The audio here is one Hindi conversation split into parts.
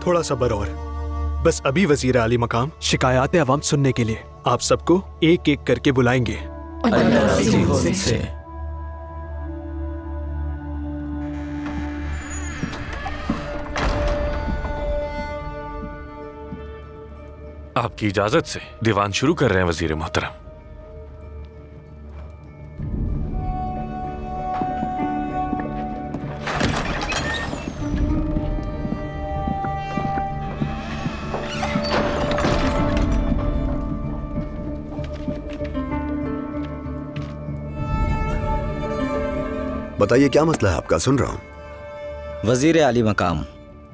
थोड़ा सब्र और बस अभी वजीर आली मकाम शिकायत अवाम सुनने के लिए आप सबको एक एक करके बुलाएंगे। आपकी इजाजत से दीवान शुरू कर रहे हैं वजीर मोहतरम। बताइए क्या मसला है आपका, सुन रहा हूँ। वजीर आली मकाम,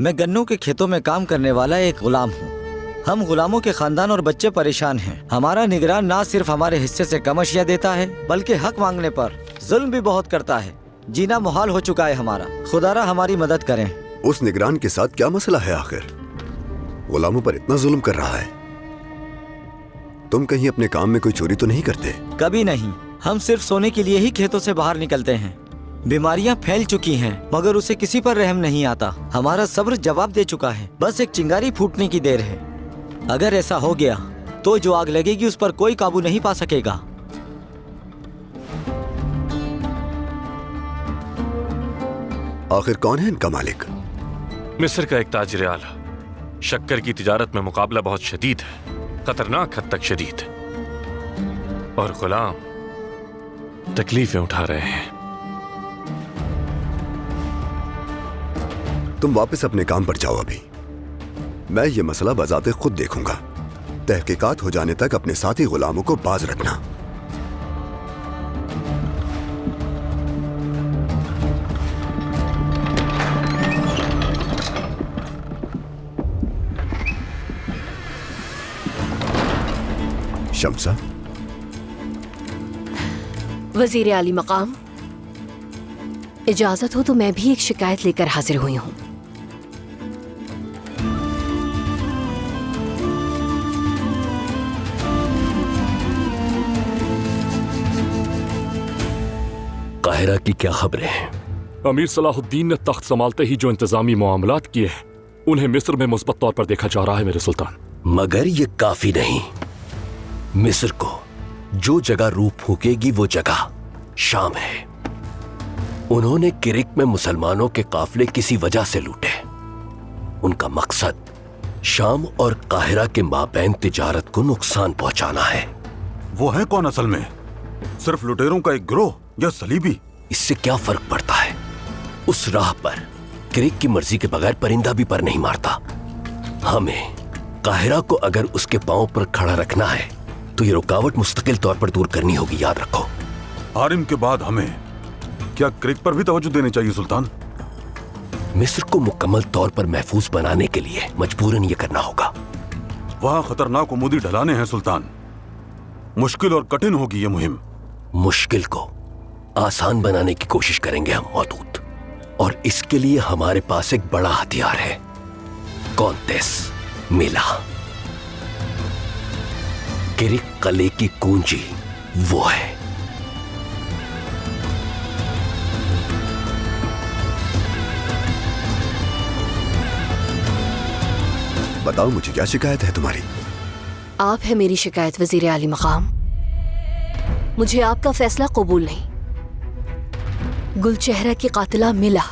मैं गन्नों के खेतों में काम करने वाला एक गुलाम हूँ। हम गुलामों के खानदान और बच्चे परेशान हैं। हमारा निगरान ना सिर्फ हमारे हिस्से से कम अशिया देता है बल्कि हक मांगने पर जुल्म भी बहुत करता है। जीना मुहाल हो चुका है हमारा। खुदारा हमारी मदद करें। उस निगरान के साथ क्या मसला है आखिर? गुलामों पर इतना जुल्म कर रहा है। तुम कहीं अपने काम में कोई चोरी तो नहीं करते? कभी नहीं। हम सिर्फ सोने के लिए ही खेतों से बाहर निकलते हैं। बीमारियां फैल चुकी हैं मगर उसे किसी पर रहम नहीं आता। हमारा सब्र जवाब दे चुका है, बस एक चिंगारी फूटने की देर है। अगर ऐसा हो गया तो जो आग लगेगी उस पर कोई काबू नहीं पा सकेगा। आखिर कौन है इनका मालिक? मिस्र का एक ताजिर आला। शक्कर की तिजारत में मुकाबला बहुत शदीद है, खतरनाक हद तक शदीद, और गुलाम तकलीफें उठा रहे हैं। तुम वापस अपने काम पर जाओ। अभी मैं ये मसला बजाते खुद देखूंगा। तहकीकात हो जाने तक अपने साथी गुलामों को बाज रखना। शम्सा। वजीर आली मकाम, इजाजत हो तो मैं भी एक शिकायत लेकर हाजिर हुई हूँ। काहिरा की क्या खबरें हैं? अमीर सलाहुद्दीन ने तख्त संभालते ही जो इंतजामी मामलात किए हैं उन्हें मिस्र में मुस्बत तौर पर देखा जा रहा है मेरे सुल्तान। मगर ये काफी नहीं। मिस्र को जो जगह रूह फूकेगी वो जगह शाम है। उन्होंने किरिक में मुसलमानों के काफिले किसी वजह से लूटे। उनका मकसद शाम और काहिरा के माबैन तिजारत को नुकसान पहुंचाना है। वो है कौन असल में? सिर्फ लुटेरों का एक गिरोह या सलीबी? इससे क्या फर्क पड़ता है? उस राह पर किरिक की मर्जी के बगैर परिंदा भी पर नहीं मारता। हमें काहिरा को अगर उसके पांव पर खड़ा रखना है तो ये रुकावट मुस्तकिल तौर पर दूर करनी होगी, याद रखो। हारिम के बाद हमें क्या किरिक पर भी तवज्जो देनी चाहिए सुल्तान? मिस्र को मुकम्मल तौर पर महफूज बनाने के लिए मजबूरन ये करना होगा। वहां खतरनाक उमूदी ढलाने हैं सुल्तान। मुश्किल और कठिन होगी ये मुहिम। मुश्किल को आसान बनाने की कोशिश करेंगे हम मौदूद, और इसके लिए हमारे पास एक बड़ा हथियार है। कॉन्तेस मिला। किरिक कले की कुंजी वो है। बताओ मुझे क्या शिकायत है तुम्हारी? आप है मेरी शिकायत वजीर आली मकाम। मुझे आपका फैसला कबूल नहीं। गुलचेहरा की कातिला मिला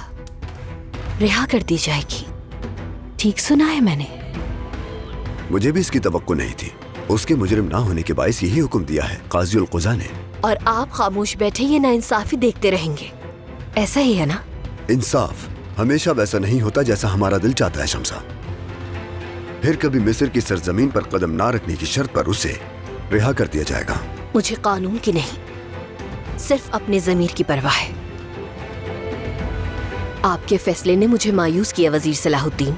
रिहा कर दी जाएगी। ठीक सुना है मैंने? मुझे भी इसकी तवक्को नहीं थी। उसके मुजरिम ना होने के बायस यही हुक्म दिया है काजी उल क़ुज़ा ने। और आप खामोश बैठे ये नाइंसाफी देखते रहेंगे, ऐसा ही है ना? इंसाफ हमेशा वैसा नहीं होता जैसा हमारा दिल चाहता है शम्सा। फिर कभी मिस्र की सरजमीन पर कदम ना रखने की शर्त पर उसे रिहा कर दिया जाएगा। मुझे कानून की नहीं, सिर्फ अपने ज़मीर की परवाह है। आपके फैसले ने मुझे मायूस किया वजीर सलाहुद्दीन।